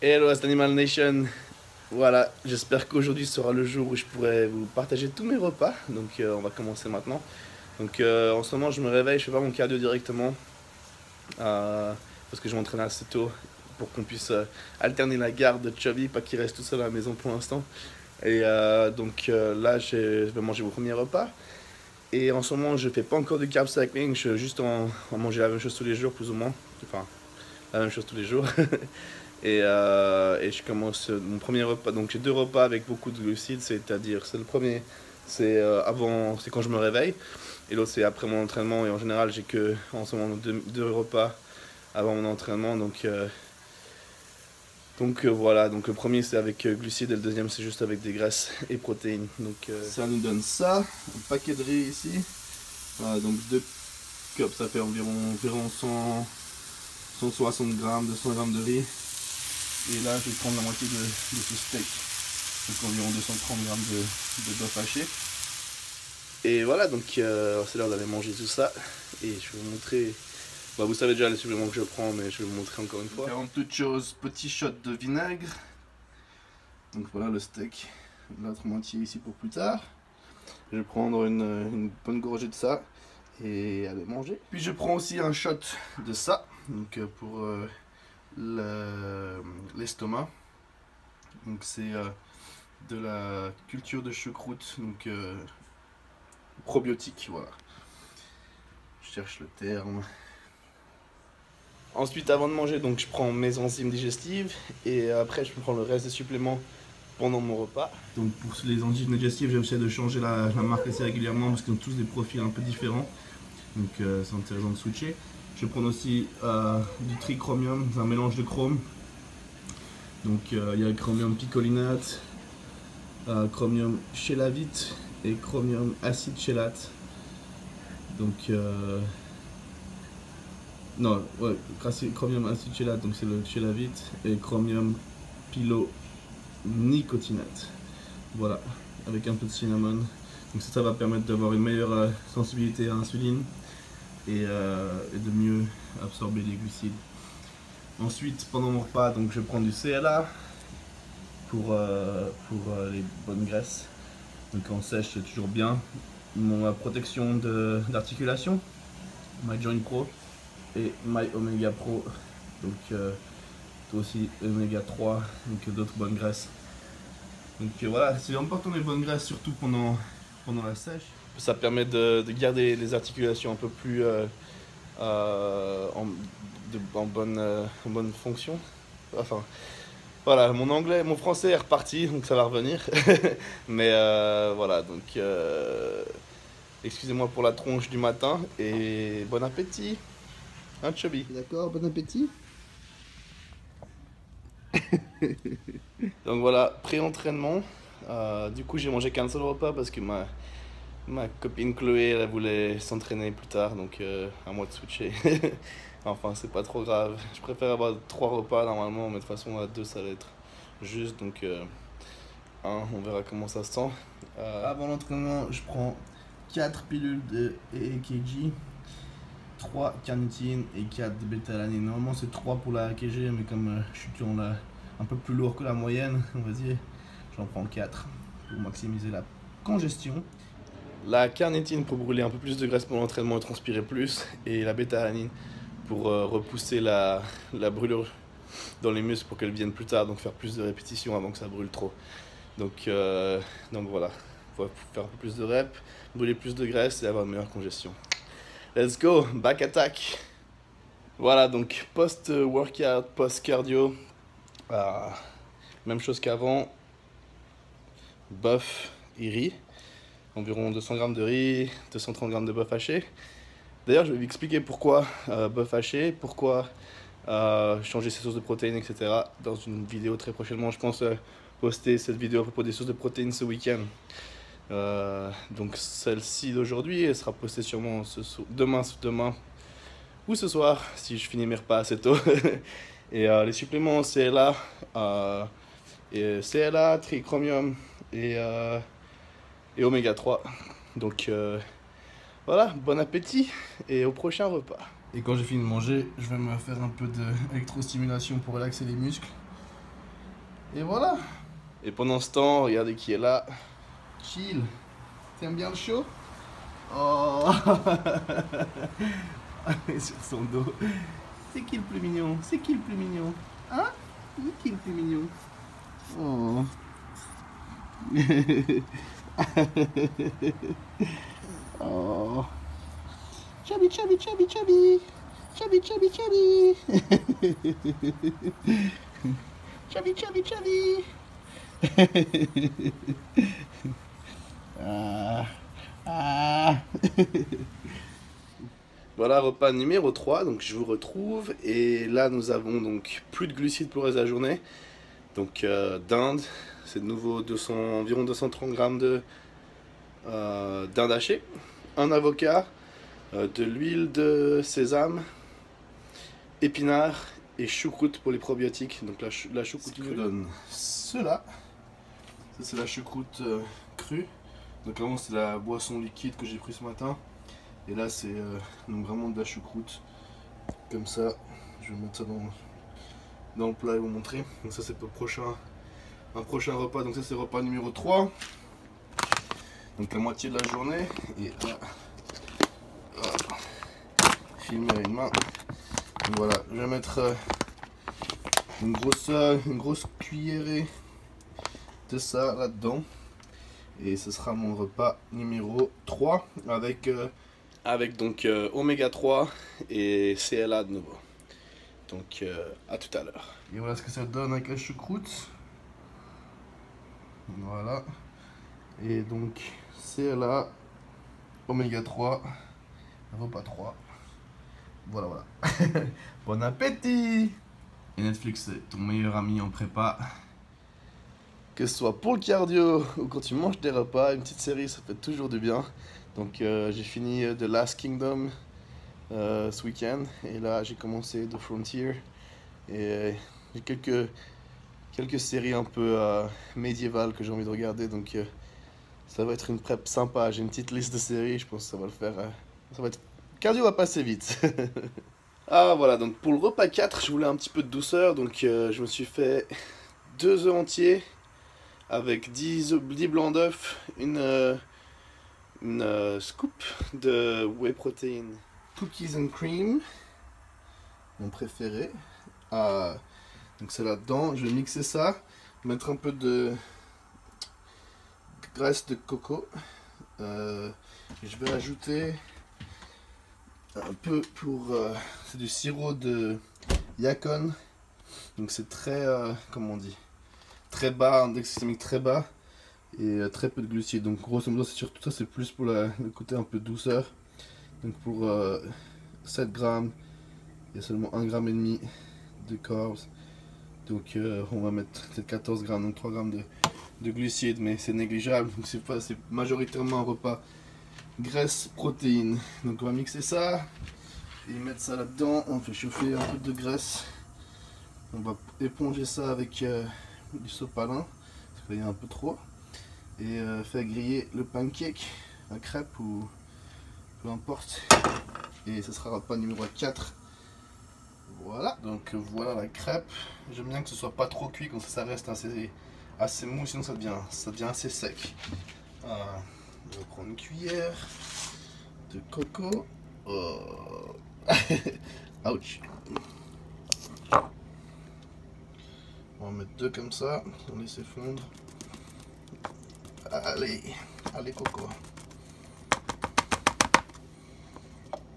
Hello Last Animal Nation. Voilà, j'espère qu'aujourd'hui sera le jour où je pourrai vous partager tous mes repas. Donc on va commencer maintenant. Donc en ce moment je me réveille, je fais pas mon cardio directement parce que je m'entraîne assez tôt pour qu'on puisse alterner la garde de Chubby, pas qu'il reste tout seul à la maison pour l'instant. Et là je vais manger mon premier repas. Et en ce moment je fais pas encore de carb cycling, je suis juste en manger la même chose tous les jours plus ou moins. Enfin, la même chose tous les jours. Et je commence mon premier repas. Donc j'ai deux repas avec beaucoup de glucides, c'est-à-dire c'est le premier, c'est quand je me réveille, et l'autre c'est après mon entraînement. Et en général j'ai que en ce moment deux repas avant mon entraînement. Voilà. Donc le premier c'est avec glucides et le deuxième c'est juste avec des graisses et protéines. Donc ça nous donne ça, un paquet de riz ici. Voilà, donc deux cups, ça fait environ 160 grammes, 200 grammes de riz. Et là, je vais prendre la moitié de ce steak, donc environ 230 grammes de bœuf haché. Et voilà, donc c'est l'heure d'aller manger tout ça. Et je vais vous montrer, bah, vous savez déjà les suppléments que je prends, mais je vais vous montrer encore une fois. Avant toute chose, petit shot de vinaigre. Donc voilà le steak, l'autre moitié ici pour plus tard. Je vais prendre une bonne gorgée de ça et aller manger. Puis je prends aussi un shot de ça, donc pour l'estomac. Donc c'est de la culture de choucroute, donc probiotique, voilà. Je cherche le terme. Ensuite, avant de manger, donc je prends mes enzymes digestives et après je prends le reste des suppléments pendant mon repas. Donc pour les enzymes digestives, j'essaie de changer la marque assez régulièrement parce qu'ils ont tous des profils un peu différents. Donc c'est intéressant de switcher. Je prends aussi du trichromium, un mélange de chrome. Donc il y a le chromium picolinate, chromium chélavite et chromium acide chélate. Donc non, ouais, chromium acide chélate, donc c'est le chélavite, et chromium pilonicotinate. Voilà, avec un peu de cinnamon. Donc ça va permettre d'avoir une meilleure sensibilité à l'insuline et de mieux absorber les glucides. Ensuite, pendant mon repas, donc je prends du CLA pour les bonnes graisses. Donc en sèche, c'est toujours bien. Ma protection d'articulation, My Joint Pro et My Omega Pro. Donc aussi Omega 3, donc d'autres bonnes graisses. Donc voilà, c'est important les bonnes graisses, surtout pendant la sèche. Ça permet de garder les articulations un peu plus en bonne fonction. Enfin, voilà, mon français est reparti, donc ça va revenir. Mais voilà, donc excusez-moi pour la tronche du matin et bon appétit. Hein, Chubby? D'accord, bon appétit. Donc voilà, pré-entraînement. Du coup, j'ai mangé qu'un seul repas parce que ma copine Chloé, elle voulait s'entraîner plus tard, donc à moi de switcher. Enfin, c'est pas trop grave. Je préfère avoir 3 repas normalement, mais de toute façon, à 2, ça va être juste. Donc, on verra comment ça se sent. Avant l'entraînement, je prends 4 pilules de EKG, 3 carnitine et 4 de bêta-alanine. Normalement, c'est 3 pour la EKG, mais comme je suis un peu plus lourd que la moyenne, on va dire, j'en prends 4 pour maximiser la congestion. La carnitine pour brûler un peu plus de graisse pour l'entraînement et transpirer plus, et la bêta-alanine pour repousser la brûlure dans les muscles pour qu'elle vienne plus tard, donc faire plus de répétitions avant que ça brûle trop. Donc voilà, faut faire un peu plus de reps, brûler plus de graisse et avoir une meilleure congestion. Let's go, back attack. Voilà, donc post-workout, post-cardio, même chose qu'avant, bœuf et riz. Environ 200 grammes de riz, 230 grammes de bœuf haché. D'ailleurs, je vais vous expliquer pourquoi bœuf haché, pourquoi changer ses sources de protéines, etc. dans une vidéo très prochainement. Je pense poster cette vidéo à propos des sources de protéines ce week-end. Donc celle-ci d'aujourd'hui, elle sera postée sûrement demain ou ce soir, si je finis mes repas assez tôt. Et les suppléments CLA, trichromium et Oméga 3. Donc voilà, bon appétit et au prochain repas. Et quand j'ai fini de manger, je vais me faire un peu d'électrostimulation pour relaxer les muscles. Et voilà. Et pendant ce temps, regardez qui est là. Chill. T'aimes bien le show? Oh. Sur son dos. C'est qui le plus mignon? C'est qui le plus mignon? Hein? C'est qui le plus mignon? Oh. Oh. Chubby, chubby, chubby, chubby. Chubby, chubby, chubby. Chubby, chubby, chubby. Ah. Ah. Voilà, repas numéro 3, donc je vous retrouve. Et là, nous avons donc plus de glucides pour le reste de la journée. Donc dinde, c'est de nouveau environ 230 grammes de dinde hachée, un avocat, de l'huile de sésame, épinards et choucroute pour les probiotiques. Donc la choucroute crue donne cela. Ça c'est la choucroute crue. Donc avant c'est la boisson liquide que j'ai pris ce matin. Et là c'est donc vraiment de la choucroute. Comme ça, je vais mettre ça dans le plat et vous montrer. Donc ça c'est pour un prochain repas. Donc ça c'est repas numéro 3. Donc la moitié de la journée. Et là, filmer à une main. Donc voilà, je vais mettre une grosse cuillerée de ça là-dedans. Et ce sera mon repas numéro 3 avec donc oméga 3 et CLA de nouveau. Donc à tout à l'heure. Et voilà ce que ça donne avec la choucroute. Voilà. Et donc CLA, oméga 3, repas 3. Voilà, voilà. Bon appétit! Et Netflix, c'est ton meilleur ami en prépa. Que ce soit pour le cardio ou quand tu manges des repas, une petite série, ça fait toujours du bien. Donc j'ai fini The Last Kingdom ce week-end. Et là, j'ai commencé The Frontier. Et j'ai quelques séries un peu médiévales que j'ai envie de regarder. Donc ça va être une prep sympa. J'ai une petite liste de séries, je pense que ça va le faire. Ça va être... Cardio va passer vite. Ah voilà, donc pour le repas 4, je voulais un petit peu de douceur. Donc je me suis fait 2 œufs entiers avec 10 blancs d'œufs, une scoop de whey protein, cookies and cream, mon préféré. Donc c'est là-dedans, je vais mixer ça, mettre un peu de graisse de coco. Je vais ajouter un peu c'est du sirop de yacon. Donc c'est très, comment on dit, très bas, index glycémique très bas et très peu de glucides. Donc grosso modo c'est surtout ça, c'est plus pour le côté un peu douceur. Donc pour 7 grammes, il y a seulement 1,5 g de carbs. Donc on va mettre peut-être 14 grammes, donc 3 grammes de glucides, mais c'est négligeable. Donc c'est majoritairement un repas graisse, protéines. Donc on va mixer ça et mettre ça là-dedans. On fait chauffer un peu de graisse. On va éponger ça avec du sopalin, parce qu'il y a un peu trop. Et faire griller le pancake, la crêpe ou peu importe. Et ce sera repas numéro 4. Voilà, donc voilà la crêpe. J'aime bien que ce soit pas trop cuit, comme ça reste assez mou, sinon ça devient assez sec. Je vais prendre une cuillère de coco. Oh. Ouch. On va mettre 2 comme ça, on laisse fondre. Allez coco.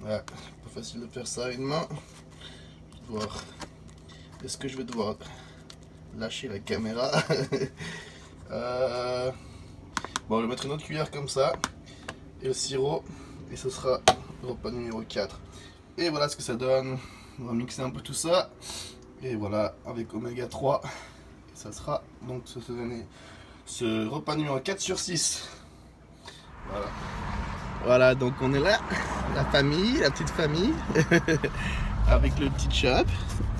Ouais, c'est pas facile de faire ça à une main. Voir. Est-ce que je vais devoir lâcher la caméra? Bon, je vais mettre une autre cuillère comme ça. Et le sirop. Et ce sera le repas numéro 4. Et voilà ce que ça donne. On va mixer un peu tout ça. Et voilà, avec oméga 3. Et ça sera donc ce repas numéro 4 sur 6. Voilà. Voilà, donc on est là. La famille, la petite famille. Avec le petit Chub.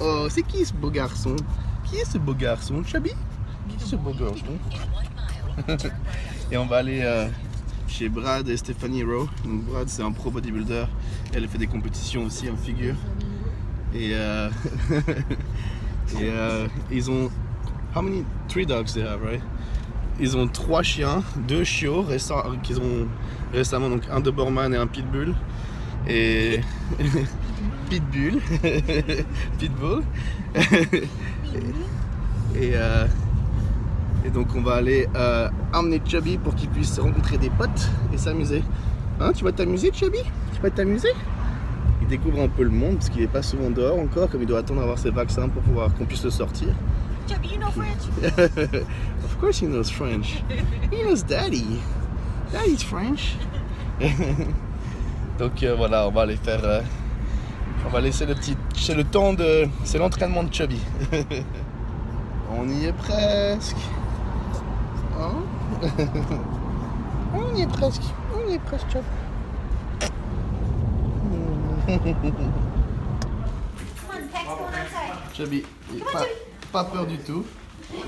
Oh, c'est qui ce beau garçon? Qui est ce beau garçon? Chubby? Qui est ce beau garçon? Et on va aller chez Brad et Stephanie Rowe. Donc Brad c'est un pro bodybuilder. Elle fait des compétitions aussi en figure. Et ils ont how many 3 dogs they have, right? Ils ont 3 chiens, 2 chiots qu'ils ont récemment, donc un Doberman et un Pitbull. Et Pitbull, Pitbull. et donc on va aller emmener Chubby pour qu'il puisse rencontrer des potes et s'amuser. Hein, tu vas t'amuser, Chubby? Tu vas t'amuser? Il découvre un peu le monde parce qu'il n'est pas souvent dehors encore, comme il doit attendre d'avoir ses vaccins pour pouvoir qu'on puisse le sortir. Chubby, you know French? Of course he knows French. He knows Daddy. Daddy's French. Donc voilà, on va aller faire. On va laisser le petit. C'est le temps de. C'est l'entraînement de Chubby. On y est presque. Hein? On y est presque. On y est presque, Chubby. Chubby, pas peur du tout. Oh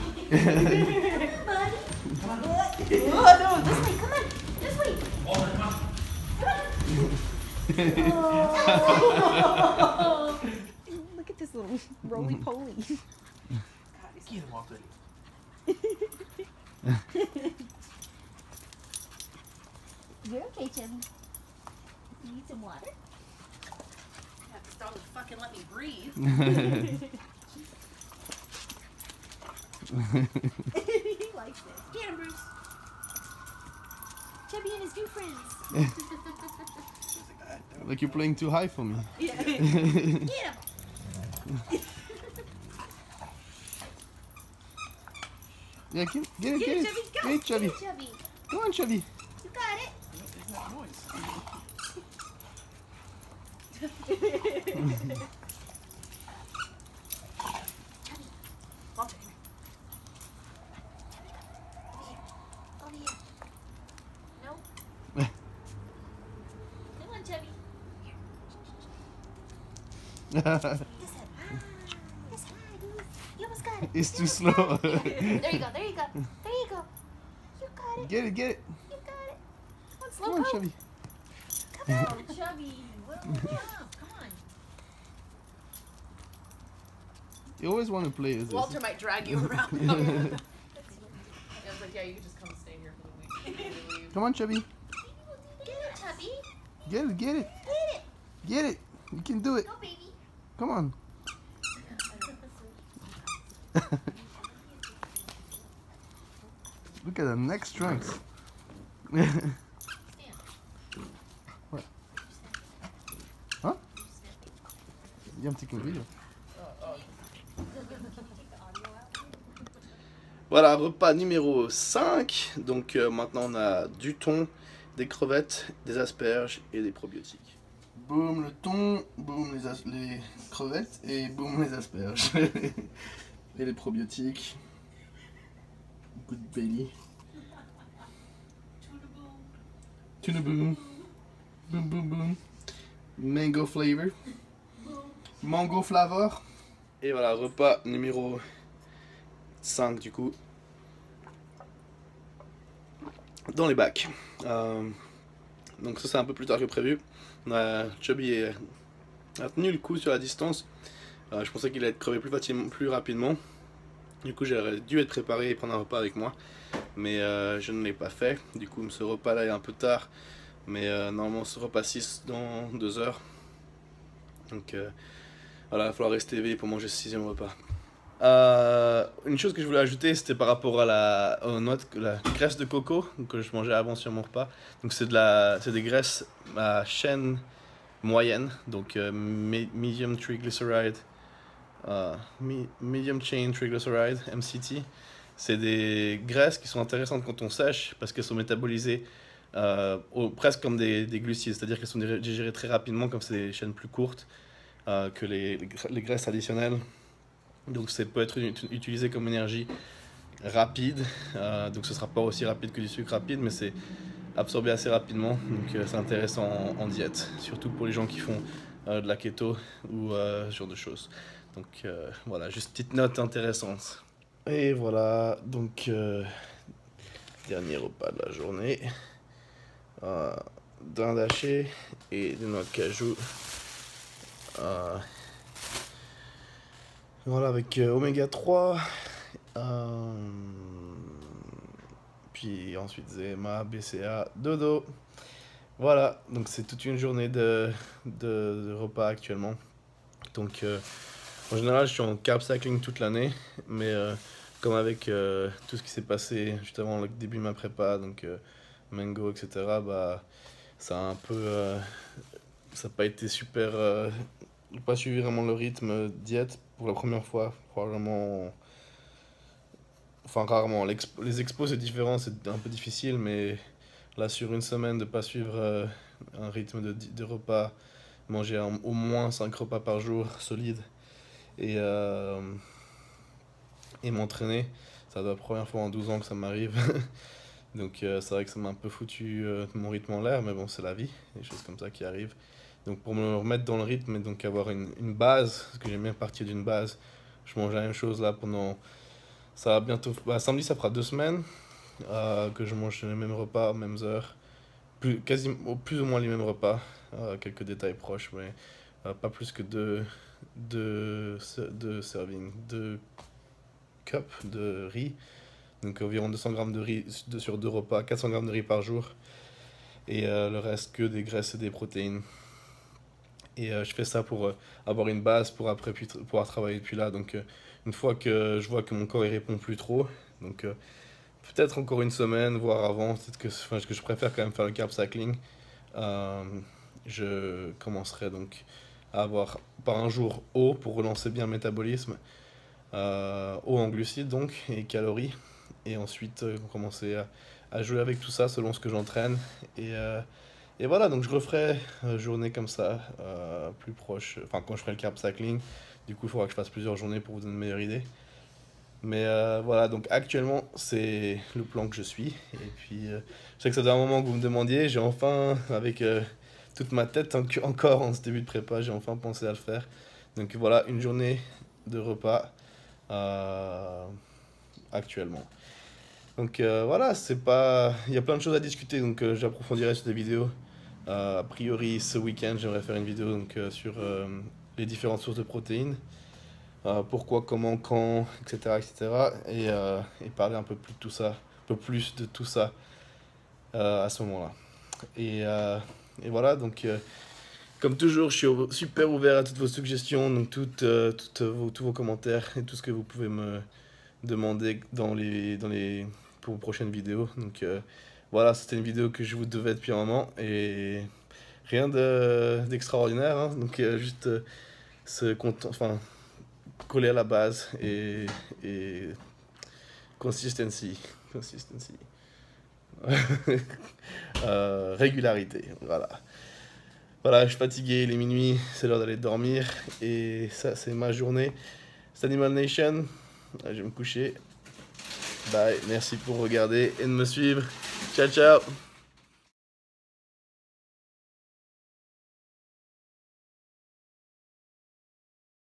no, this way, come on, this way. Oh. Look at this little roly-poly. Get him off it. You're okay, Chubby. You need some water? This dog would fucking let me breathe. He likes this. Get him, Bruce. Chubby and his new friends. Like you're playing too high for me. Yeah. Get him. Yeah, get it. Get it, Chubby. Go. Get it, Chubby. Get it, Chubby. Come on, Chubby. You got it. Walter, Over here. No. Come on, Chubby. Yes, sir. Yes, sir. You almost got it. It's too slow. There you go. There you go. There you go. You got it. Get it. You got it. Come on, slow Come on, go. Chubby. Come on, Chubby. Well, yeah, come on. You always want to play as this. Walter might drag you around. I was like, yeah, you can just come stay here for the week. Come on, Chubby. Get it, Chubby. Get it. Get it. Get it. You can do it. Go, baby. Come on. Look at the neck strength. What? Huh? Yeah, I'm taking a video. Voilà, repas numéro 5. Donc maintenant on a du thon, des crevettes, des asperges et des probiotiques. Boum le thon, boum les crevettes et boum les asperges. Et les probiotiques. Good belly. Tuna boom. Boom boom boom. Mango flavor. Mango flavor. Et voilà, repas numéro 5 du coup. Dans les bacs. Donc ça c'est un peu plus tard que prévu. Chubby a tenu le coup sur la distance. Je pensais qu'il allait être crevé plus rapidement. Du coup j'aurais dû être préparé et prendre un repas avec moi. Mais je ne l'ai pas fait. Du coup ce repas là est un peu tard. Mais normalement ce repas 6 dans 2 heures. Donc voilà, il va falloir rester éveillé pour manger ce 6e repas. Une chose que je voulais ajouter, c'était par rapport à la graisse de coco que je mangeais avant sur mon repas. Donc c'est des graisses à chaîne moyenne, donc medium triglyceride, medium chain triglyceride, MCT. C'est des graisses qui sont intéressantes quand on sèche parce qu'elles sont métabolisées presque comme des glucides, c'est-à-dire qu'elles sont digérées très rapidement comme c'est des chaînes plus courtes que les graisses additionnelles. Donc ça peut être utilisé comme énergie rapide, donc ce ne sera pas aussi rapide que du sucre rapide, mais c'est absorbé assez rapidement, donc c'est intéressant en diète, surtout pour les gens qui font de la keto ou ce genre de choses. Donc voilà, juste petite note intéressante. Et voilà, donc dernier repas de la journée, dinde hachée et des noix de cajou. Voilà, avec oméga 3 Euh, Puis ensuite ZMA, BCA, dodo. Voilà, donc c'est toute une journée de repas actuellement. Donc en général je suis en carb cycling toute l'année, mais comme avec tout ce qui s'est passé juste avant le début de ma prépa, donc Mango, etc., bah ça a un peu... ça n'a pas été super... j'ai pas suivi vraiment le rythme diète pour la première fois, probablement... Enfin rarement. Les expos c'est différent, c'est un peu difficile, mais là sur une semaine de pas suivre un rythme de repas, manger au moins 5 repas par jour solide et, euh, et m'entraîner, ça doit être la première fois en 12 ans que ça m'arrive. Donc c'est vrai que ça m'a un peu foutu mon rythme en l'air, mais bon c'est la vie, des choses comme ça qui arrivent. Donc pour me remettre dans le rythme et donc avoir une base, parce que j'aime bien partir d'une base, je mange la même chose là pendant... Ça va bientôt... Bah, samedi ça fera 2 semaines que je mange les mêmes repas, mêmes heures, plus ou moins les mêmes repas, quelques détails proches, mais pas plus que deux servings, 2 cups de riz, donc environ 200 grammes de riz sur 2 repas, 400 grammes de riz par jour, et le reste que des graisses et des protéines. Et je fais ça pour avoir une base pour après pouvoir travailler depuis là. Donc une fois que je vois que mon corps il répond plus trop, donc peut-être encore une semaine, voire avant, peut-être que, enfin, que je préfère quand même faire le carb cycling. Euh, je commencerai donc à avoir par un jour haut pour relancer bien le métabolisme, haut en glucides donc et calories, et ensuite commencer à jouer avec tout ça selon ce que j'entraîne. Et voilà, donc je referai journée comme ça, plus proche, enfin quand je ferai le carb cycling, du coup il faudra que je fasse plusieurs journées pour vous donner une meilleure idée. Mais voilà, donc actuellement c'est le plan que je suis. Et puis je sais que ça fait un moment que vous me demandiez, j'ai enfin, avec toute ma tête encore en ce début de prépa, j'ai enfin pensé à le faire. Donc voilà, une journée de repas actuellement. Donc voilà, c'est pas... Il y a plein de choses à discuter, donc j'approfondirai sur des vidéos. A priori, ce week-end, j'aimerais faire une vidéo donc, sur les différentes sources de protéines. Pourquoi, comment, quand, etc. etc. Et parler un peu plus de tout ça, un peu plus de tout ça à ce moment-là. Et voilà, donc comme toujours, je suis super ouvert à toutes vos suggestions, donc tous vos commentaires et tout ce que vous pouvez me demander pour vos prochaines vidéos. Donc voilà, c'était une vidéo que je vous devais depuis un moment et rien d'extraordinaire, hein. Donc juste enfin, coller à la base et consistency. Régularité, voilà. Voilà, je suis fatigué, il est minuit, c'est l'heure d'aller dormir. Et ça, c'est ma journée. C'est Animal Nation. Je vais me coucher. Bye, merci pour regarder et de me suivre. Ciao, ciao.